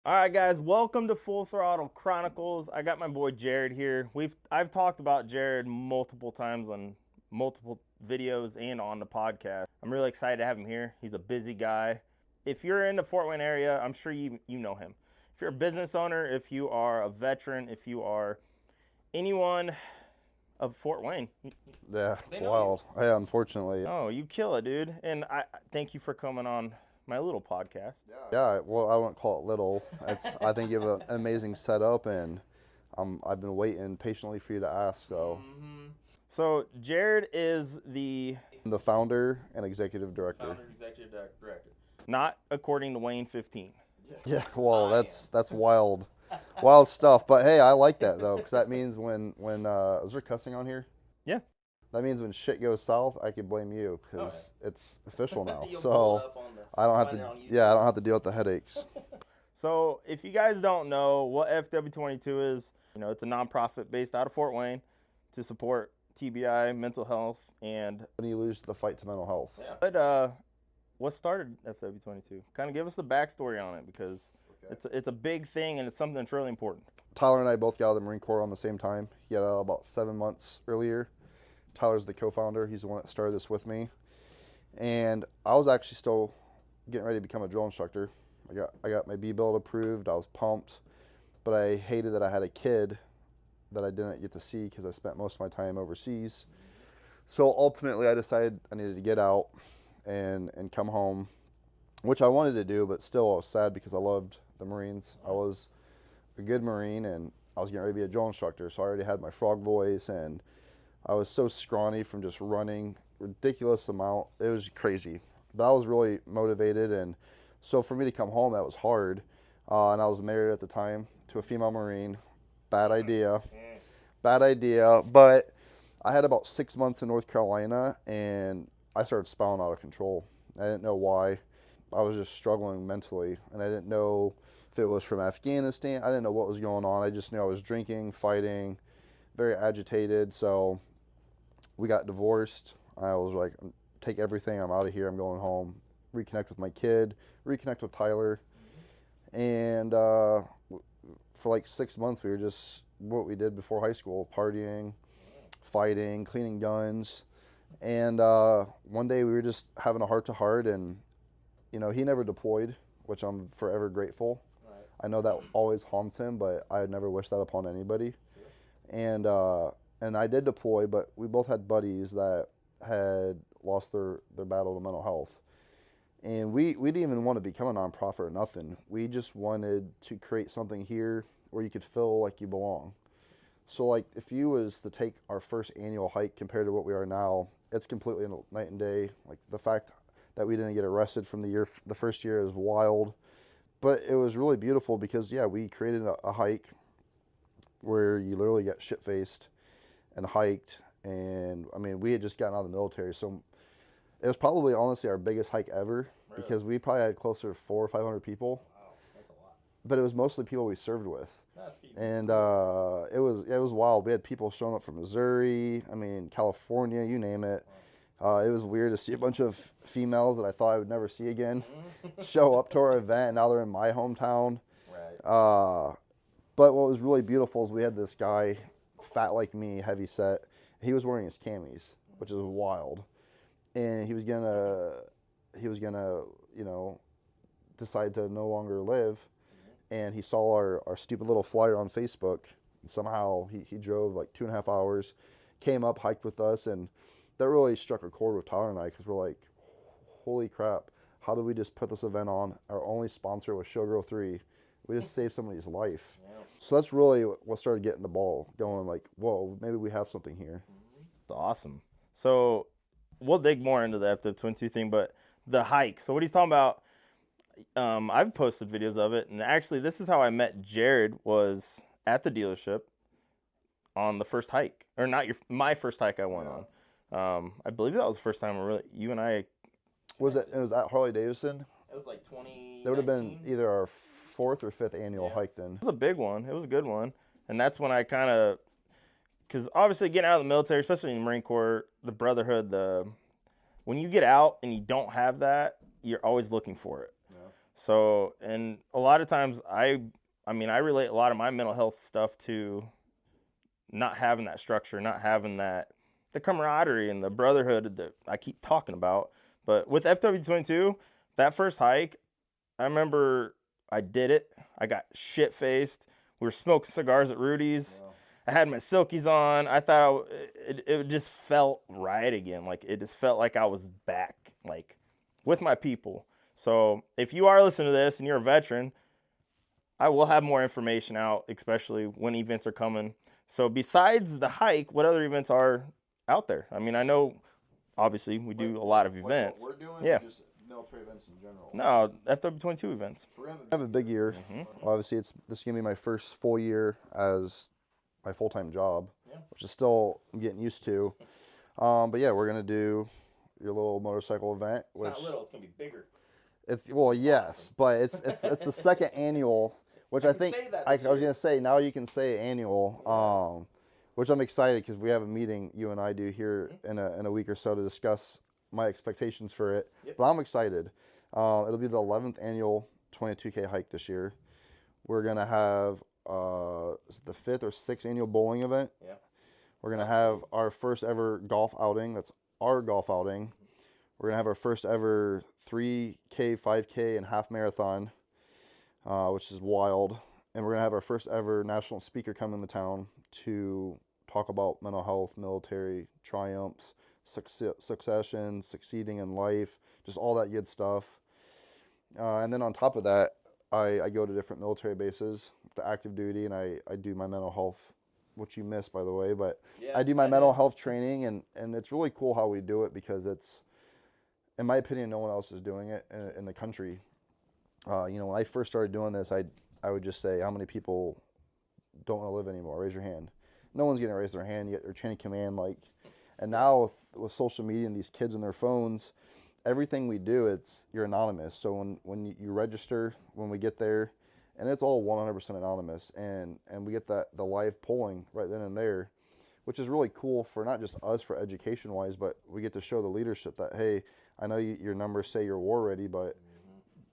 All right, guys, welcome to Full Throttle Chronicles. I got my boy Jared here. I've talked about Jared multiple times on multiple videos and on the podcast. I'm really excited to have him here. He's a busy guy. If you're in the Fort Wayne area, I'm sure you know him. If you're a business owner, if you are a veteran, if you are anyone of Fort Wayne. Yeah, it's wild. Yeah, unfortunately. Oh, you kill it, dude. And I thank you for coming on my little podcast. Yeah, well, I wouldn't call it little. I think you have an amazing setup, and I've been waiting patiently for you to ask. So Jared is the founder and executive director. Not according to Wayne 15. Yeah, well, that's wild stuff. But hey, I like that though, because that means when is there cussing on here? Yeah. That means when shit goes south, I can blame you because it's official now. So I don't have to. Yeah, I don't have to deal with the headaches. So if you guys don't know what FW22 is, it's a nonprofit based out of Fort Wayne to support TBI, mental health, and When you lose the fight to mental health. Yeah. But what started FW22? Kind of give us the backstory on it because it's a big thing and it's something that's really important. Tyler and I both got out of the Marine Corps on the same time. He had about 7 months earlier. Tyler's the co-founder. He's the one that started this with me. And I was actually still getting ready to become a drill instructor. I got my B-Build approved. I was pumped. But I hated that I had a kid that I didn't get to see because I spent most of my time overseas. So ultimately I decided I needed to get out and come home, which I wanted to do, but still I was sad because I loved the Marines. I was a good Marine and I was getting ready to be a drill instructor. So I already had my frog voice and I was so scrawny from just running ridiculous amount. It was crazy, but I was really motivated. And so for me to come home, that was hard. And I was married at the time to a female Marine. Bad idea. But I had about 6 months in North Carolina and I started spiraling out of control. I didn't know why. I was just struggling mentally and I didn't know if it was from Afghanistan. I didn't know what was going on. I just knew I was drinking, fighting, very agitated. So we got divorced. I was like, take everything, I'm out of here, I'm going home, reconnect with my kid, reconnect with Tyler. And for like 6 months, we were just what we did before high school, partying, fighting, cleaning guns. And one day we were just having a heart-to-heart, and, he never deployed, which I'm forever grateful. Right. I know that always haunts him, but I never wish that upon anybody. Sure. And I did deploy, but we both had buddies that had lost their battle to mental health. And we didn't even want to become a nonprofit or nothing. We just wanted to create something here where you could feel like you belong. So like if you was to take our first annual hike compared to what we are now, it's completely night and day. Like the fact that we didn't get arrested from the first year is wild. But it was really beautiful because, we created a hike where you literally get shit-faced and hiked, and I mean we had just gotten out of the military, so it was probably honestly our biggest hike ever. Really? Because we probably had closer to 400 or 500 people. Wow, that's a lot. But it was mostly people we served with. And it was wild. We had people showing up from Missouri, California, you name it. It was weird to see a bunch of females that I thought I would never see again show up to our event, and now they're in my hometown. Right. But what was really beautiful is we had this guy, fat like me, heavy set. He was wearing his camis, which is wild, and he was gonna, decide to no longer live. And he saw our stupid little flyer on Facebook. And somehow he drove like 2.5 hours, came up, hiked with us, and that really struck a chord with Tyler and I because we're like, holy crap! How did we just put this event on? Our only sponsor was Showgirl 3. We just saved somebody's life. Yeah. So that's really what started getting the ball going, like, whoa, maybe we have something here. That's awesome. So we'll dig more into the FW22 thing, but the hike. So what he's talking about, I've posted videos of it, and actually this is how I met Jared, was at the dealership on the first hike. Or not my first hike I went on. I believe that was the first time you and I... Was it was at Harley Davidson? It was like 2019. That would have been either our 4th or 5th annual hike then. It was a big one. It was a good one. And that's when I kind of, because obviously getting out of the military, especially in the Marine Corps, the brotherhood, when you get out and you don't have that, you're always looking for it. Yeah. So, and a lot of times I mean, I relate a lot of my mental health stuff to not having that structure, not having that, the camaraderie and the brotherhood that I keep talking about. But with FW22, that first hike, I remember I did it. I got shit faced. We were smoking cigars at Rudy's. Wow. I had my silkies on. I thought it just felt right again. Like it just felt like I was back, like with my people. So if you are listening to this and you're a veteran, I will have more information out, especially when events are coming. So besides the hike, what other events are out there? I mean, I know obviously we do a lot of events. What we're doing, Yeah. or just military events in general? No, FW22 events. So we're gonna have a big year. Obviously, this is gonna be my first full year as my full-time job, which is still I'm getting used to. But yeah, we're gonna do your little motorcycle event. Which It's not little; it's gonna be bigger. it's well, yes, but it's the second annual, which I think I was gonna say now you can say annual. Which I'm excited because we have a meeting you and I do here in a week or so to discuss my expectations for it. Yep. But I'm excited. It'll be the 11th annual 22K hike this year. We're gonna have the 5th or 6th annual bowling event. Yeah. We're gonna have our first ever golf outing. That's our golf outing. We're gonna have our first ever 3K, 5K, and half marathon, which is wild. And we're gonna have our first ever national speaker come into town to talk about mental health, military triumphs, succession, succeeding in life, just all that good stuff. And then on top of that, I go to different military bases, the active duty, and I do my mental health, which you missed, by the way, but I do my mental health training, and it's really cool how we do it because it's, in my opinion, no one else is doing it in the country. When I first started doing this, I would just say, how many people don't want to live anymore? Raise your hand. No one's going to raise their hand yet. They're chain of command, and now with social media and these kids and their phones, everything we do, you're anonymous. So when you register, when we get there, and it's all 100% anonymous, and we get the live polling right then and there, which is really cool for not just us for education wise, but we get to show the leadership that, hey, I know your numbers say you're war ready, but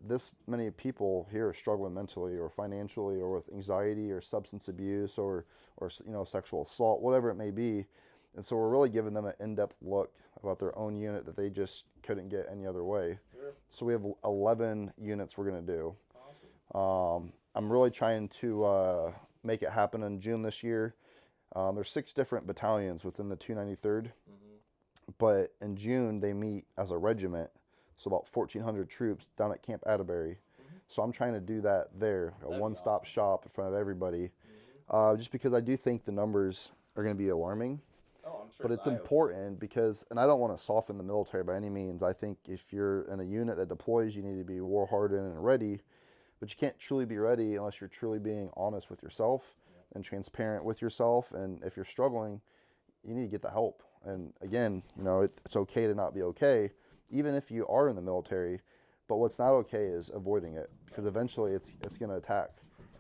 this many people here are struggling mentally or financially or with anxiety or substance abuse or sexual assault, whatever it may be. And so we're really giving them an in-depth look about their own unit that they just couldn't get any other way. Sure. So we have 11 units we're going to do. Awesome. I'm really trying to make it happen in June this year. There's 6 different battalions within the 293rd. But in June, they meet as a regiment. So about 1,400 troops down at Camp Atterbury. So I'm trying to do that there, a one-stop shop in front of everybody. Just because I do think the numbers are going to be alarming. Oh, I'm sure. But it's important because, and I don't want to soften the military by any means. I think if you're in a unit that deploys, you need to be war hardened and ready. But you can't truly be ready unless you're truly being honest with yourself and transparent with yourself. And if you're struggling, you need to get the help. And again, it's okay to not be okay, even if you are in the military. But what's not okay is avoiding it, because eventually it's going to attack,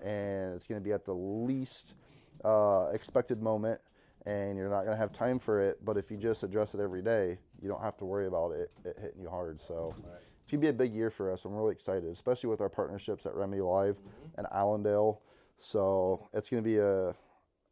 and it's going to be at the least expected moment, and you're not going to have time for it. But if you just address it every day, you don't have to worry about it hitting you hard. So it's going to be a big year for us. I'm really excited, especially with our partnerships at Remedy Live and Allendale. So it's going to be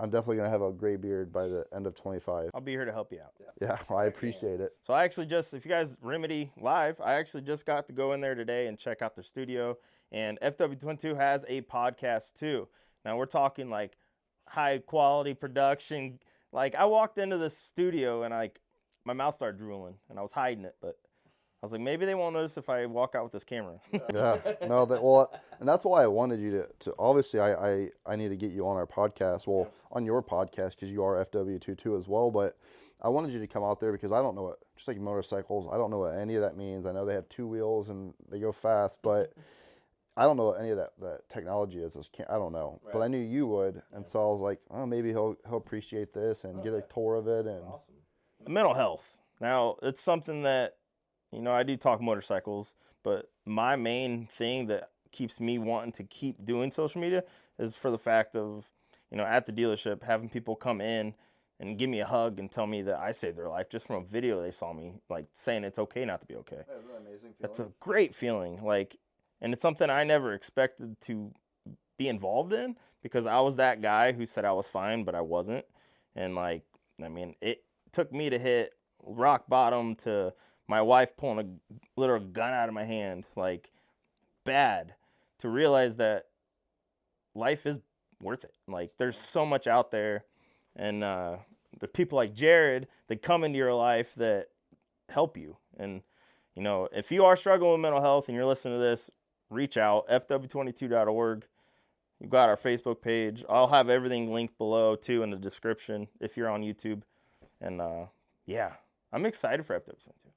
I'm definitely going to have a gray beard by the end of 25. I'll be here to help you out. Yeah, well, I appreciate it. So I actually if you guys Remedy Live, I actually just got to go in there today and check out their studio. And FW22 has a podcast too. Now we're talking like high quality production. Like I walked into the studio and my mouth started drooling and I was hiding it, but I was like, maybe they won't notice if I walk out with this camera. Yeah, no, and that's why I wanted you to obviously I need to get you on our podcast, on your podcast, because you are FW22 as well, but I wanted you to come out there because I don't know what, just like motorcycles, I don't know what any of that means. I know they have 2 wheels and they go fast, but I don't know what any of that technology is. I don't know, right. But I knew you would, and so I was like, oh, maybe he'll appreciate this and get a tour of it. And awesome. Mental health. Now, it's something that, I do talk motorcycles, but my main thing that keeps me wanting to keep doing social media is for the fact of, at the dealership, having people come in and give me a hug and tell me that I saved their life just from a video they saw me, saying it's okay not to be okay. That's an amazing feeling. That's a great feeling. And it's something I never expected to be involved in because I was that guy who said I was fine, but I wasn't. And like, I mean, it took me to hit rock bottom to my wife pulling a literal gun out of my hand, like bad, to realize that life is worth it. Like, there's so much out there, and the people like Jared that come into your life that help you. And if you are struggling with mental health and you're listening to this, reach out, FW22.org. You've got our Facebook page. I'll have everything linked below too in the description if you're on YouTube. And yeah, I'm excited for FW22.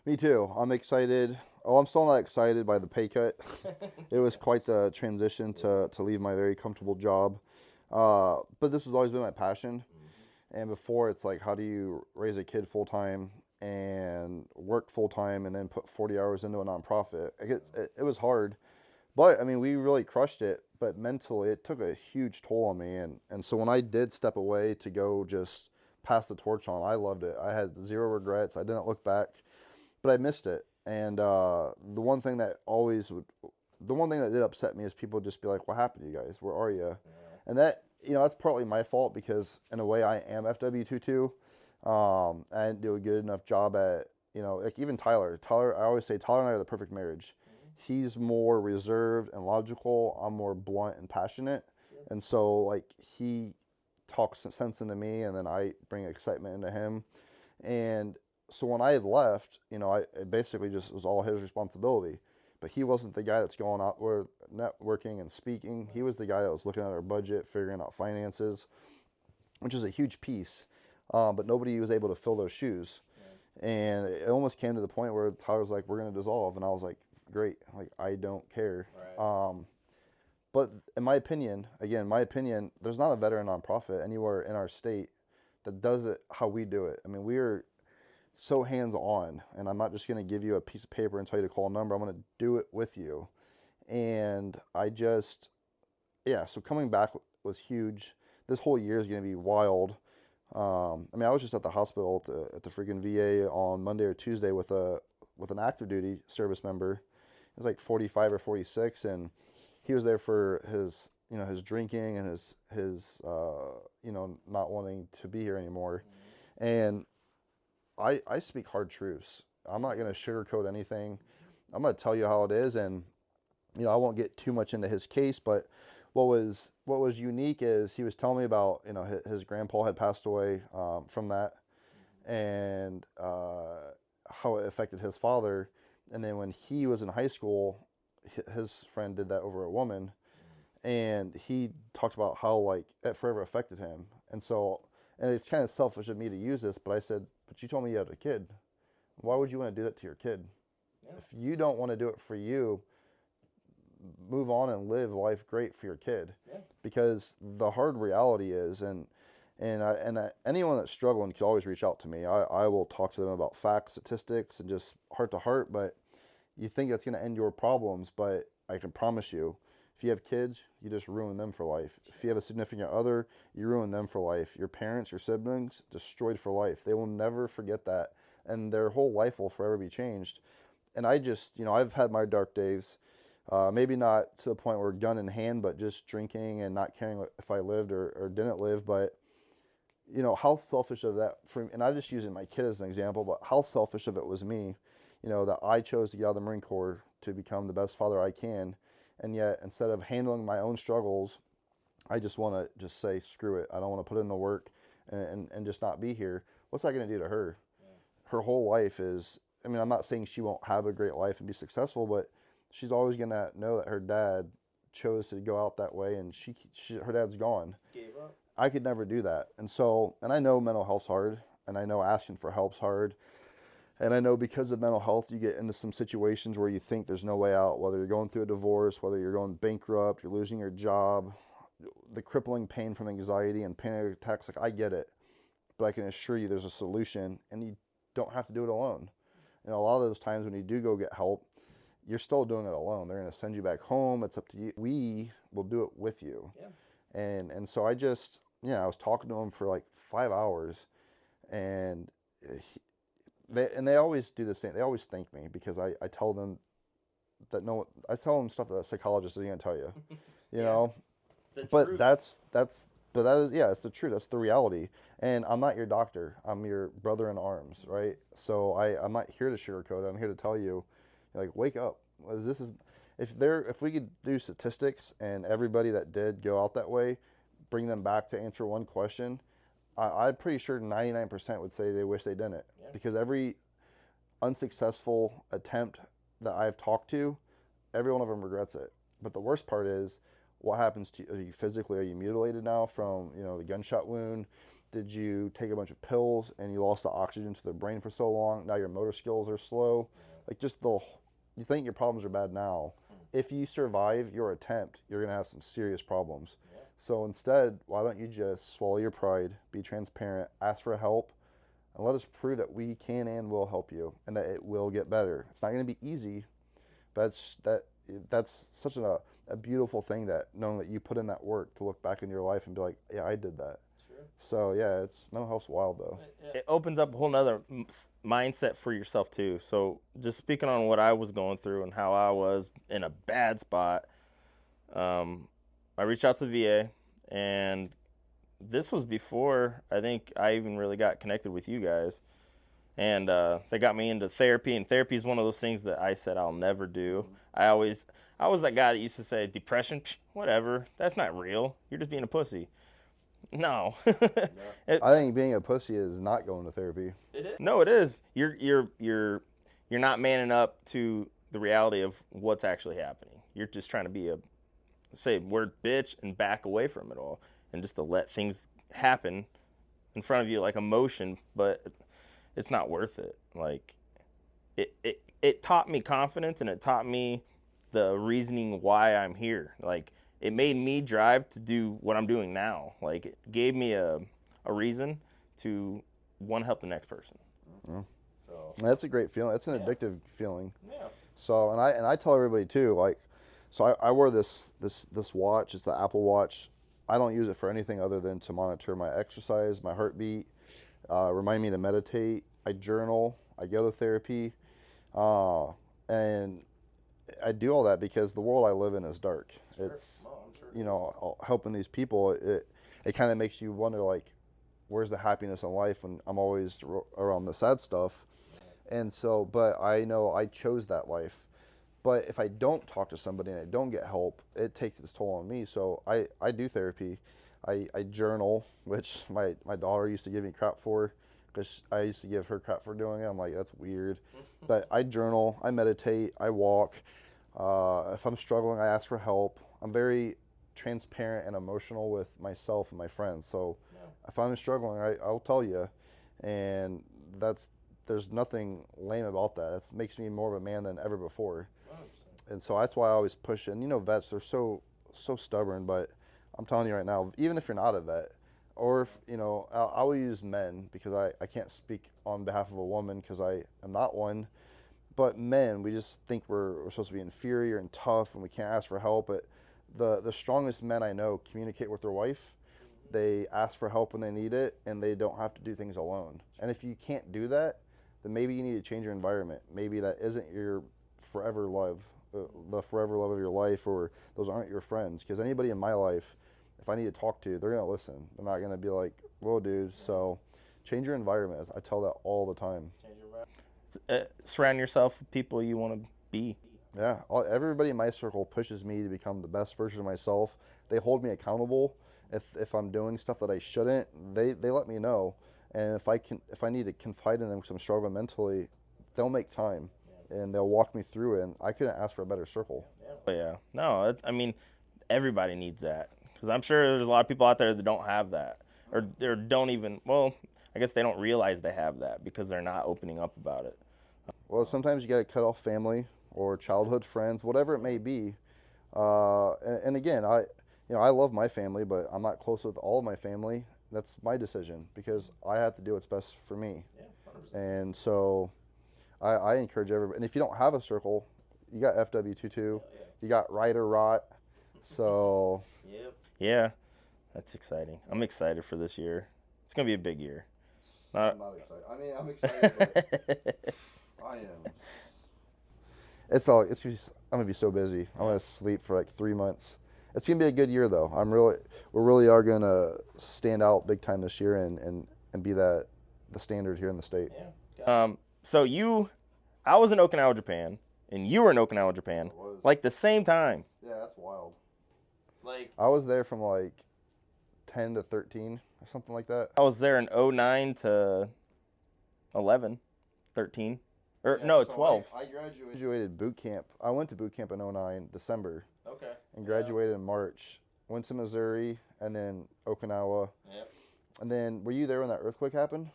Me too. I'm excited. Oh, I'm still not excited by the pay cut. It was quite the transition to leave my very comfortable job. But this has always been my passion. And before, it's like, how do you raise a kid full time and work full time and then put 40 hours into a nonprofit? It was hard. But I mean, we really crushed it. But mentally, it took a huge toll on me. And so when I did step away to go just pass the torch on, I loved it. I had zero regrets. I didn't look back, but I missed it. And the one thing that did upset me is people just be like, "What happened to you guys? Where are you?" Yeah. And that, that's partly my fault because in a way I am FW22. I didn't do a good enough job at, like even Tyler. I always say Tyler and I are the perfect marriage. He's more reserved and logical. I'm more blunt and passionate. Yeah. And so like he talks sense into me and then I bring excitement into him. And so when I had left, it basically just was all his responsibility. But he wasn't the guy that's going out there networking and speaking. He was the guy that was looking at our budget, figuring out finances, which is a huge piece. But nobody was able to fill those shoes. Right. And it almost came to the point where Tyler was like, "We're going to dissolve." And I was like, "Great. Like, I don't care." Right. But in my opinion, there's not a veteran nonprofit anywhere in our state that does it how we do it. I mean, we are so hands-on, and I'm not just going to give you a piece of paper and tell you to call a number. I'm going to do it with you. And so coming back was huge. This whole year is going to be wild. I mean, I was just at the hospital at the freaking VA on Monday or Tuesday with an active duty service member. It was like 45 or 46, and he was there for his drinking and his not wanting to be here anymore. Mm-hmm. And I speak hard truths. I'm not going to sugarcoat anything. I'm going to tell you how it is, and I won't get too much into his case, but what was unique is he was telling me about his grandpa had passed away from that, and how it affected his father. And then when he was in high school, his friend did that over a woman, and he talked about how like it forever affected him. And it's kind of selfish of me to use this, but I said, "But you told me you had a kid. Why would you want to do that to your kid? Yeah. If you don't want to do it for you, move on and live life great for your kid." Yeah. Because the hard reality is, and anyone that's struggling can always reach out to me. I will talk to them about facts, statistics, and just heart to heart. But you think that's going to end your problems, but I can promise you, if you have kids, you just ruin them for life. If you have a significant other, you ruin them for life. Your parents, your siblings, destroyed for life. They will never forget that, and their whole life will forever be changed. And I just, I've had my dark days. Maybe not to the point where gun in hand, but just drinking and not caring if I lived or didn't live. But, how selfish of that, and I just using my kid as an example, but how selfish of it was me, that I chose to get out of the Marine Corps to become the best father I can. And yet, instead of handling my own struggles, I just want to just say, screw it. I don't want to put in the work and just not be here. What's that going to do to her? Yeah. Her whole life is, I mean, I'm not saying she won't have a great life and be successful, but she's always going to know that her dad chose to go out that way, and her dad's gone. Gave up. I could never do that. And I know mental health's hard, and I know asking for help's hard. And I know because of mental health, you get into some situations where you think there's no way out, whether you're going through a divorce, whether you're going bankrupt, you're losing your job, the crippling pain from anxiety and panic attacks. Like, I get it, but I can assure you there's a solution, and you don't have to do it alone. And a lot of those times when you do go get help, you're still doing it alone. They're going to send you back home. It's up to you. We will do it with you. Yeah. And so I just, I was talking to him for like 5 hours, and they always do the same. They always thank me because I tell them that no, I tell them stuff that a psychologist isn't gonna tell you, you Yeah. know. The But truth. but that is, yeah, it's the truth. That's the reality. And I'm not your doctor. I'm your brother in arms, right? So I'm not here to sugarcoat it. I'm here to tell you, like, wake up. This is if we could do statistics and everybody that did go out that way, bring them back to answer one question, I'm pretty sure 99% would say they wish they didn't. Yeah. Because every unsuccessful attempt that I've talked to, every one of them regrets it. But the worst part is, what happens to you? Are you physically, are you mutilated now from, the gunshot wound? Did you take a bunch of pills and you lost the oxygen to the brain for so long? Now your motor skills are slow. Like, you think your problems are bad now. If you survive your attempt, you're gonna have some serious problems. So instead, why don't you just swallow your pride, be transparent, ask for help, and let us prove that we can and will help you, and that it will get better. It's not going to be easy, but that's such a beautiful thing, that knowing that you put in that work to look back in your life and be like, yeah, I did that. Sure. So yeah, mental health's wild though. It opens up a whole nother mindset for yourself too. So just speaking on what I was going through and how I was in a bad spot, I reached out to the VA, and this was before I think I even really got connected with you guys. And they got me into therapy, and therapy is one of those things that I said I'll never do. I was that guy that used to say, depression, whatever, that's not real. You're just being a pussy. No. I think being a pussy is not going to therapy. It is. No, it is. You're not manning up to the reality of what's actually happening. You're just trying to be a word bitch and back away from it all, and just to let things happen in front of you like emotion, but it's not worth it. Like, it taught me confidence, and it taught me the reasoning why I'm here. Like, it made me drive to do what I'm doing now. Like, it gave me a reason to want to help the next person. Yeah. So That's a great feeling. It's an addictive feeling. yeah. So, and I tell everybody too, like, so I wear this watch. It's the Apple Watch. I don't use it for anything other than to monitor my exercise, my heartbeat, remind me to meditate. I journal. I go to therapy, and I do all that because the world I live in is dark. Sure. It's helping these people. It kind of makes you wonder, like, where's the happiness in life when I'm always around the sad stuff. And so, but I know I chose that life. But if I don't talk to somebody and I don't get help, it takes its toll on me. So I do therapy. I journal, which my daughter used to give me crap for, because I used to give her crap for doing it. I'm like, that's weird. But I journal, I meditate, I walk. If I'm struggling, I ask for help. I'm very transparent and emotional with myself and my friends. So if I'm struggling, I'll tell you. And there's nothing lame about that. It makes me more of a man than ever before. 100%. And so that's why I always push it. And vets, they're so stubborn, but I'm telling you right now, even if you're not a vet, or if, I will use men, because I can't speak on behalf of a woman because I am not one. But men, we just think we're supposed to be inferior and tough and we can't ask for help. But the strongest men I know communicate with their wife. They ask for help when they need it, and they don't have to do things alone. And if you can't do that, then maybe you need to change your environment. Maybe that isn't your forever love, the forever love of your life, or those aren't your friends. Because anybody in my life, if I need to talk to, they're going to listen. They're not going to be like, whoa, dude. So change your environment. I tell that all the time. Change your environment. Surround yourself with people you want to be. Yeah. Everybody in my circle pushes me to become the best version of myself. They hold me accountable. If I'm doing stuff that I shouldn't, they let me know. And if I need to confide in them because I'm struggling mentally, they'll make time and they'll walk me through it. And I couldn't ask for a better circle. Yeah. No, I mean, everybody needs that, because I'm sure there's a lot of people out there that don't have that, or don't even. Well, I guess they don't realize they have that because they're not opening up about it. Well, sometimes you got to cut off family or childhood friends, whatever it may be. And again, I love my family, but I'm not close with all of my family. That's my decision because I have to do what's best for me. Yeah, 100%. And so I encourage everybody. And if you don't have a circle, you got FW22, you got Ride or Rot. So yeah, that's exciting. I'm excited for this year. It's gonna be a big year. I'm not excited. I mean, I'm excited, but I am. I'm gonna be so busy. I'm gonna sleep for like 3 months. It's gonna be a good year though. We really are gonna stand out big time this year and be the standard here in the state. Yeah. So I was in Okinawa, Japan, and you were in Okinawa, Japan, like the same time. Yeah, that's wild. Like I was there from like 10 to 13 or something like that. I was there in 09 to 11, 13. Or Yeah, no, so 12. I graduated boot camp. I went to boot camp in 09, December, Okay. and graduated in March. Went to Missouri and then Okinawa. Yep. And then, were you there when that earthquake happened?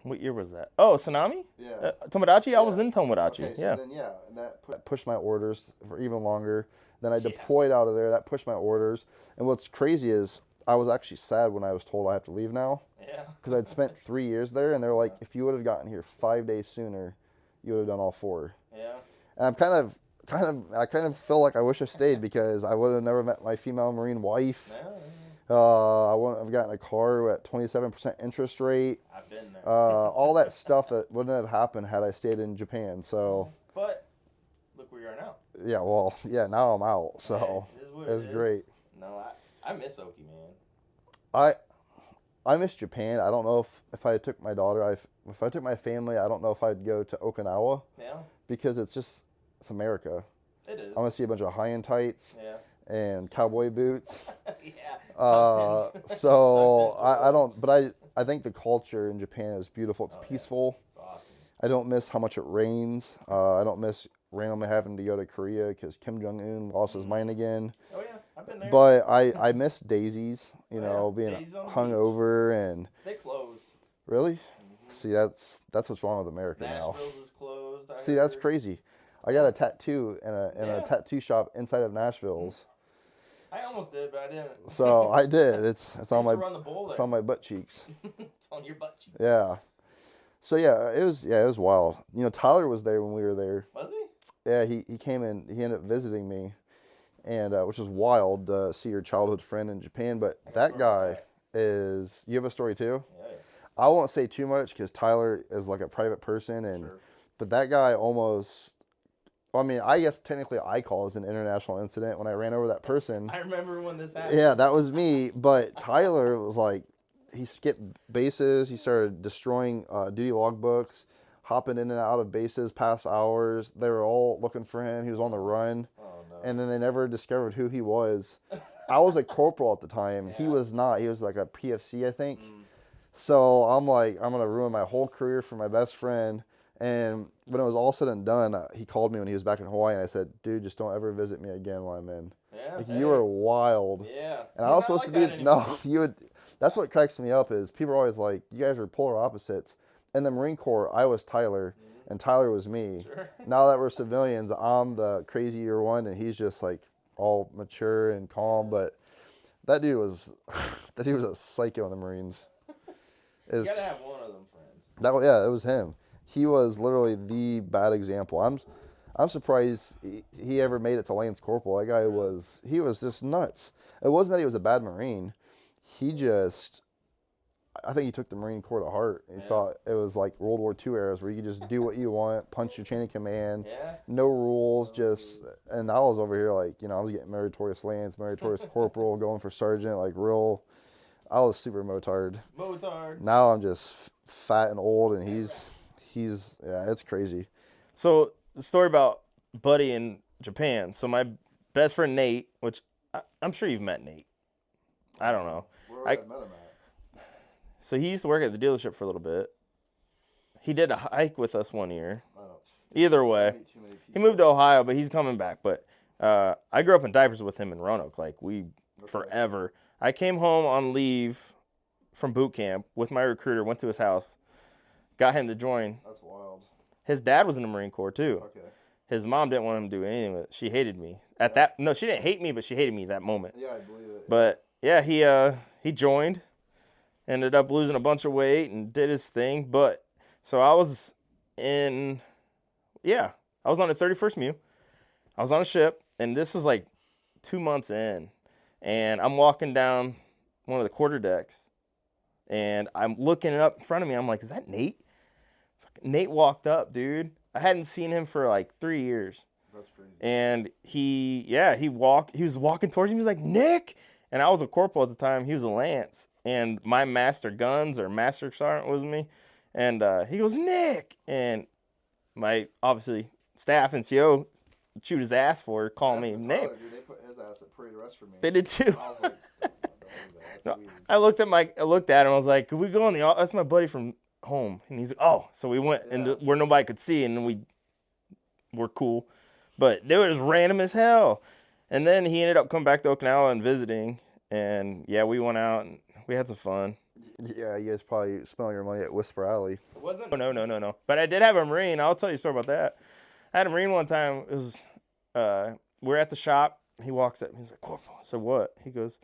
What year was that? Oh, tsunami? Yeah. Tomodachi? Yeah. I was in Tomodachi. Okay, so yeah. then, and that pushed my orders for even longer. Then I deployed out of there. That pushed my orders. And what's crazy is I was actually sad when I was told I have to leave now. Yeah. Because I'd spent 3 years there, and they're like, if you would have gotten here 5 days sooner, you would have done all 4. Yeah. And I kind of feel like I wish I stayed because I would have never met my female Marine wife. I wouldn't have gotten a car at 27% interest rate. I've been there. All that stuff that wouldn't have happened had I stayed in Japan. So. But look where you are now. Yeah, well, now I'm out. So It was great. No, I miss Oki, man. I miss Japan. I don't know if I took my daughter, if I took my family, I don't know if I'd go to Okinawa. Yeah. Because it's America. It is. I'm gonna see a bunch of high-end tights. Yeah. And cowboy boots. Yeah. So I think the culture in Japan is beautiful. It's peaceful. It's awesome. I don't miss how much it rains. I don't miss randomly having to go to Korea because Kim Jong-un lost his mind again. Oh yeah, I've been there. But I miss daisies, being hungover and. They closed. Really? Mm-hmm. See, that's what's wrong with America now. Nashville's is closed. See, that's crazy. I got a tattoo in a tattoo shop inside of Nashville's. I almost did, but I didn't. So I did. It's on my butt cheeks. It's on your butt cheeks. Yeah. So it was wild. Tyler was there when we were there. Was he? Yeah, he came in. He ended up visiting me, and which is wild to see your childhood friend in Japan. But that guy is. You have a story too? Yeah. I won't say too much because Tyler is like a private person, but that guy almost. I mean, I guess technically I call it an international incident when I ran over that person. I remember when this happened. Yeah, that was me. But Tyler was like, he skipped bases. He started destroying duty logbooks, hopping in and out of bases past hours. They were all looking for him. He was on the run. Oh, no. And then they never discovered who he was. I was a corporal at the time. Yeah. He was not. He was like a PFC, I think. So I'm like, I'm going to ruin my whole career for my best friend. And when it was all said and done, he called me when he was back in Hawaii, and I said, dude, just don't ever visit me again while I'm in. Yeah, you were wild. Yeah. And I was supposed to be, you would, that's what cracks me up is people are always like, you guys are polar opposites. In the Marine Corps, I was Tyler, and Tyler was me. Sure. Now that we're civilians, I'm the crazy year one, and he's just like all mature and calm, but that dude was a psycho in the Marines. You gotta have one of them friends. It was him. He was literally the bad example. I'm surprised he ever made it to Lance Corporal. That guy was just nuts. It wasn't that he was a bad Marine. I think he took the Marine Corps to heart. He thought it was like World War II eras where you could just do what you want, punch your chain of command, no rules, and I was over here like, I was getting meritorious Lance, meritorious Corporal, going for Sergeant, like real. I was super motard. Now I'm just fat and old, and he's it's crazy. So the story about Buddy in Japan. So my best friend Nate, which I'm sure you've met Nate. I don't know. Where I met him at? So he used to work at the dealership for a little bit. He did a hike with us one year. Either way, he moved to Ohio, but he's coming back. But I grew up in diapers with him in Roanoke, forever. I came home on leave from boot camp with my recruiter, went to his house, got him to join. That's wild. His dad was in the Marine Corps too. Okay. His mom didn't want him to do anything with it. She hated me. No, she didn't hate me, but she hated me that moment. Yeah, I believe it. But yeah, he joined, ended up losing a bunch of weight and did his thing. But so I was on the 31st MEU. I was on a ship, and this was like 2 months in, and I'm walking down one of the quarter decks, and I'm looking up in front of me. I'm like, is that Nate? Nate walked up, dude. I hadn't seen him for like 3 years. That's crazy. And he was walking towards me. He was like, Nick. And I was a corporal at the time. He was a lance. And my master guns or master sergeant was me. And he goes, Nick. And my, obviously, staff and CO chewed his ass for calling me name. Dude, they put his ass at parade arrest for me. They did too. I was like, so I looked at him. I was like, could we go in the office? That's my buddy from home. And he's like, oh. So we went into where nobody could see, and then we were cool. But dude, it was random as hell. And then he ended up coming back to Okinawa and visiting. And yeah, we went out and we had some fun. Yeah, you guys probably spent all your money at Whisper Alley. It wasn't. No. But I did have a Marine. I'll tell you a story about that. I had a Marine one time. It was we're at the shop. He walks up. He's like, Corporal. I said, what? He goes,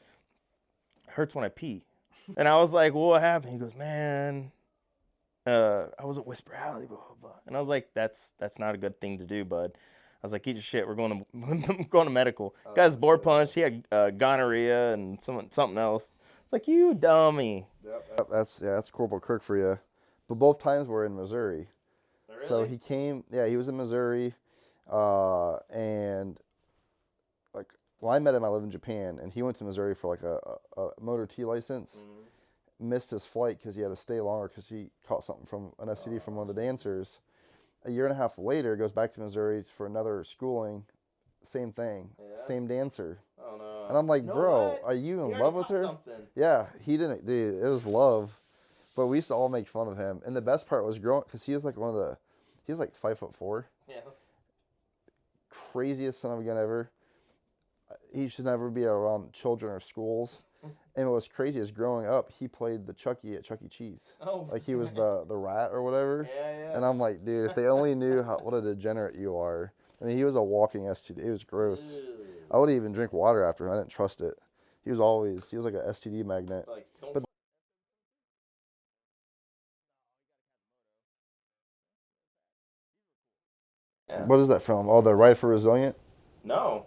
hurts when I pee. And I was like, well, what happened? He goes, man, I was at Whisper Alley, blah, blah, blah. And I was like, that's not a good thing to do, bud. I was like, eat your shit. We're going to medical. Guy's board punched. He had gonorrhea and something else. It's like, you dummy. Yep. That's Corporal Kirk for you. But both times we're in Missouri. Really? So he came. Yeah, he was in Missouri, and like, well, I met him. I live in Japan, and he went to Missouri for like a motor T license. Mm-hmm. Missed his flight because he had to stay longer because he caught something from an STD from one of the dancers. A year and a half later, goes back to Missouri for another schooling. Same thing. Yeah. Same dancer. Oh, no. And I'm like, bro, are you in love with her? Something. Yeah, he didn't. Dude, it was love. But we used to all make fun of him. And the best part was growing, because he was like he was like 5'4". Yeah. Craziest son of a gun ever. He should never be around children or schools. And what was crazy is growing up, he played the Chucky at Chuck E. Cheese. Oh. Like he was the rat or whatever. Yeah. And I'm like, dude, if they only knew what a degenerate you are. I mean, he was a walking STD. It was gross. Ew. I wouldn't even drink water after him. I didn't trust it. He was like an STD magnet. But yeah. What is that from? Oh, the Ride for Resilient? No.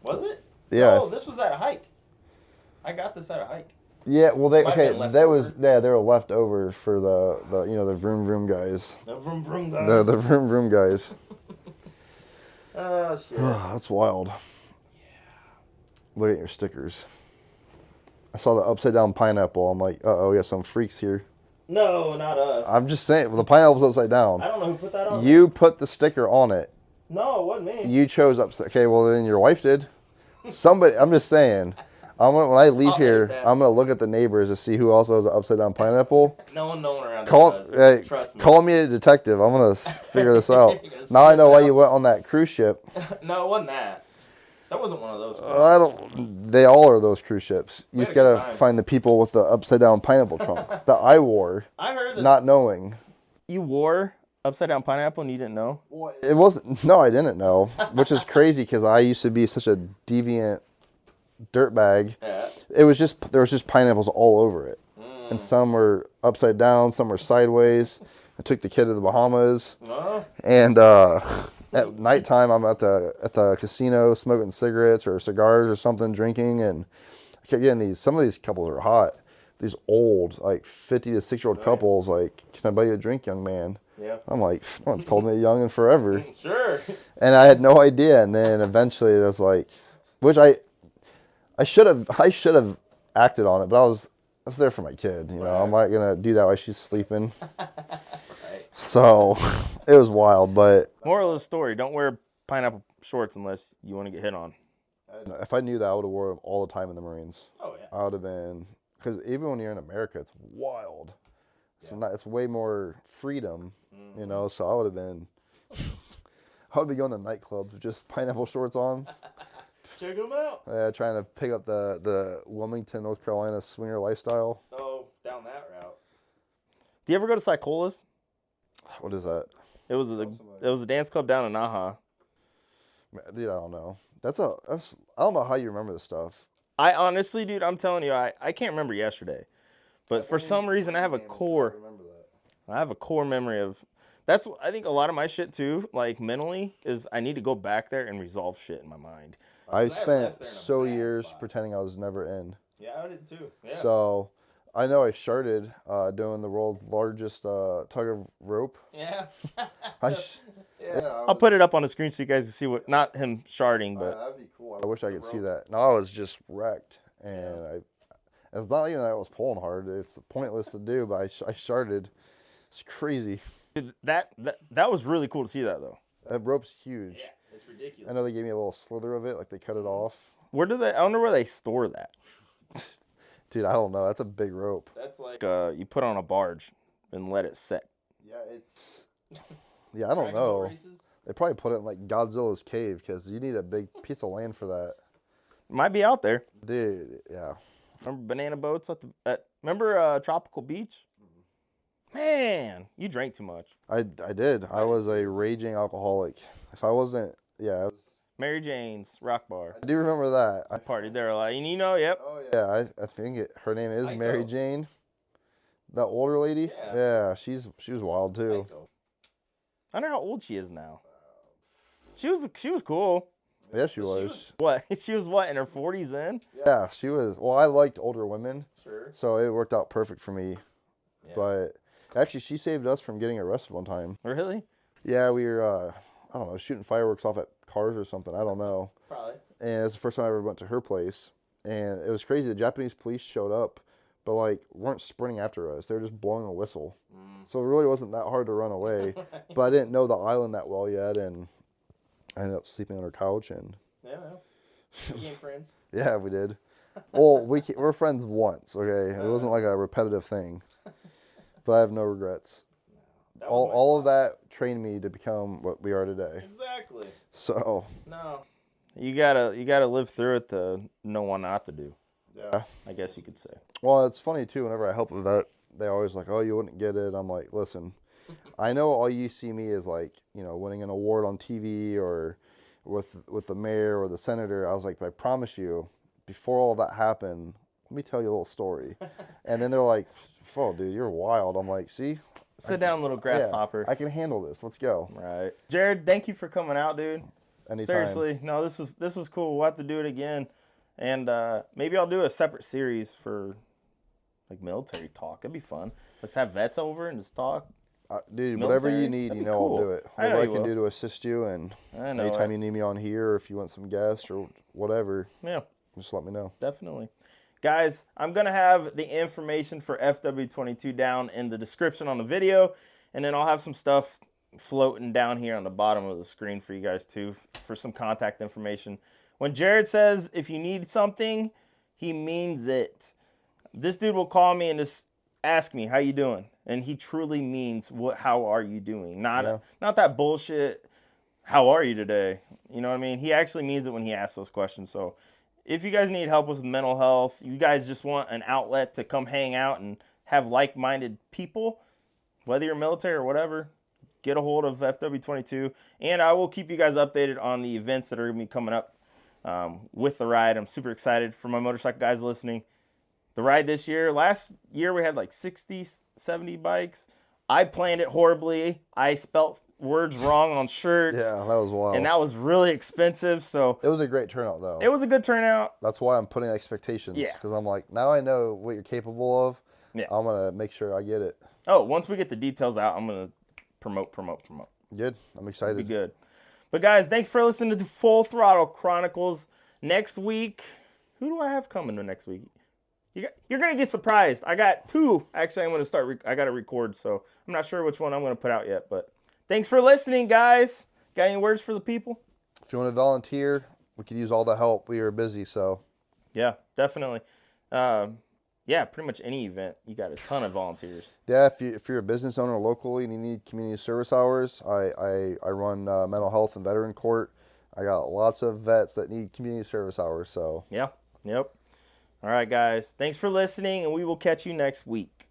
Was it? Yeah. Oh, this was at a hike. I got this at a hike. Yeah, well, they were left over for the vroom vroom guys. The vroom vroom guys. The vroom vroom guys. Oh shit. That's wild. Yeah. Look at your stickers. I saw the upside down pineapple. I'm like, we got some freaks here. No, not us. I'm just saying, well, the pineapple's upside down. I don't know who put that on. You put the sticker on it. No, it wasn't me. You chose upside. Okay, well then your wife did. Somebody. I'm just saying. When I leave here, I'm gonna look at the neighbors to see who also has an upside down pineapple. No one around does. Trust me. Call me a detective. I'm gonna figure this out. Now I know why you went on that cruise ship. No, it wasn't that. That wasn't one of those. They all are those cruise ships. You just gotta find the people with the upside down pineapple trunks that I wore. I heard that. Not knowing. You wore upside down pineapple and you didn't know? Well, it wasn't. No, I didn't know, which is crazy because I used to be such a deviant dirtbag. Yeah. There was just pineapples all over it, and some were upside down, some were sideways. I took the kid to the Bahamas, and at nighttime I'm at the casino smoking cigarettes or cigars or something, drinking, and I kept getting some of these couples are hot. These old, like 50 to 60-year-old couples, like, can I buy you a drink, young man? Yeah. I'm like, no one's called me young in forever. Sure. And I had no idea, and then eventually there's like, which I should have acted on it, but I was there for my kid, you know. Right. I'm not gonna do that while she's sleeping. Right. So it was wild, but moral of the story: don't wear pineapple shorts unless you want to get hit on. If I knew that, I would have worn them all the time in the Marines. Oh yeah. I would have been, because even when you're in America, it's wild. It's way more freedom, you know. So I would have been going to nightclubs with just pineapple shorts on. Check them out. Yeah, trying to pick up the Wilmington, North Carolina swinger lifestyle. Oh, down that route. Do you ever go to Psychola's? What is that? It was a dance club down in Naha. Dude, I don't know. I don't know how you remember this stuff. I honestly, dude, I'm telling you, I can't remember yesterday, but for some reason I have a core. I have a core memory of. That's, I think, a lot of my shit too, like mentally, is I need to go back there and resolve shit in my mind. I spent years pretending I was never in. Yeah, I did too. Yeah. So, I know I started doing the world's largest tug of rope. Yeah. Yeah, I'll put it up on the screen so you guys can see what, not him sharding, but. That'd be cool. I wish I could see that. No, I was just wrecked. And it's not even that I was pulling hard. It's pointless to do, but I sharded. It's crazy. Dude, that was really cool to see that, though. That rope's huge. Yeah, it's ridiculous. I know they gave me a little slither of it, like they cut it off. I wonder where they store that. Dude, I don't know. That's a big rope. That's like you put on a barge and let it set. Yeah, I don't know. They probably put it in like Godzilla's cave because you need a big piece of land for that. Might be out there. Dude, yeah. Remember banana boats remember Tropical Beach? Man, you drank too much. I did. I was a raging alcoholic. If I wasn't, Mary Jane's Rock Bar. I do remember that. I partied there a lot. And yep. Oh yeah, I think her name is Mary Jane. That older lady. Yeah, she was wild too. I wonder how old she is now. She was cool. Yeah, she was. What? She was what, in her 40s then? Yeah, she was. Well, I liked older women. Sure. So it worked out perfect for me. Yeah. But actually, she saved us from getting arrested one time. Really? Yeah, we were, I don't know, shooting fireworks off at cars or something. I don't know. Probably. And it's the first time I ever went to her place. And it was crazy. The Japanese police showed up, but like weren't sprinting after us. They were just blowing a whistle. So it really wasn't that hard to run away. Right. But I didn't know the island that well yet, and I ended up sleeping on her couch. And Yeah, we became friends. yeah, we did. Well, we're friends once. Okay, it wasn't like a repetitive thing. But I have no regrets. All of that trained me to become what we are today. Exactly. So no, you gotta live through it to know what not to do. Yeah, I guess you could say. Well, it's funny too. Whenever I help with that, they always like, "Oh, you wouldn't get it." I'm like, "Listen, I know all you see me is like, winning an award on TV or with the mayor or the senator." I was like, "But I promise you, before all that happened, let me tell you a little story." And then they're like, "Oh, dude, you're wild." I'm like, "See." Sit down, little grasshopper. I can handle this. Let's go. Right. Jared, thank you for coming out, dude. Anytime. Seriously. No, this was cool. We'll have to do it again. And maybe I'll do a separate series for like military talk. That'd be fun. Let's have vets over and just talk. Dude, military, whatever you need, cool. I'll do it. Whatever I can do to assist you, and anytime you need me on here, or if you want some guests or whatever, just let me know. Definitely. Guys, I'm going to have the information for FW22 down in the description on the video, and then I'll have some stuff floating down here on the bottom of the screen for you guys too, for some contact information. When Jared says if you need something, he means it. This dude will call me and just ask me, how you doing? And he truly means, how are you doing? Not that bullshit, how are you today? You know what I mean? He actually means it when he asks those questions. So if you guys need help with mental health, you guys just want an outlet to come hang out and have like-minded people, whether you're military or whatever, get a hold of FW22. And I will keep you guys updated on the events that are going to be coming up with the ride. I'm super excited for my motorcycle guys listening. The ride this year, last year we had like 60, 70 bikes. I planned it horribly. I spelt words wrong on shirts. Yeah, that was wild. And that was really expensive. So it was a great turnout, though. It was a good turnout. That's why I'm putting expectations. Yeah. Because I'm like, now I know what you're capable of. Yeah. I'm going to make sure I get it. Oh, once we get the details out, I'm going to promote. Good. I'm excited. It'll be good. But guys, thanks for listening to the Full Throttle Chronicles. Next week, who do I have coming to next week? You're going to get surprised. I got two. Actually, I'm going to start. I got to record, so I'm not sure which one I'm going to put out yet. But thanks for listening, guys. Got any words for the people? If you want to volunteer, we could use all the help. We are busy, so. Yeah, definitely. Yeah, pretty much any event, you got a ton of volunteers. Yeah, if you're a business owner locally and you need community service hours, I run mental health and veteran court. I got lots of vets that need community service hours, so. Yeah, yep. All right, guys. Thanks for listening, and we will catch you next week.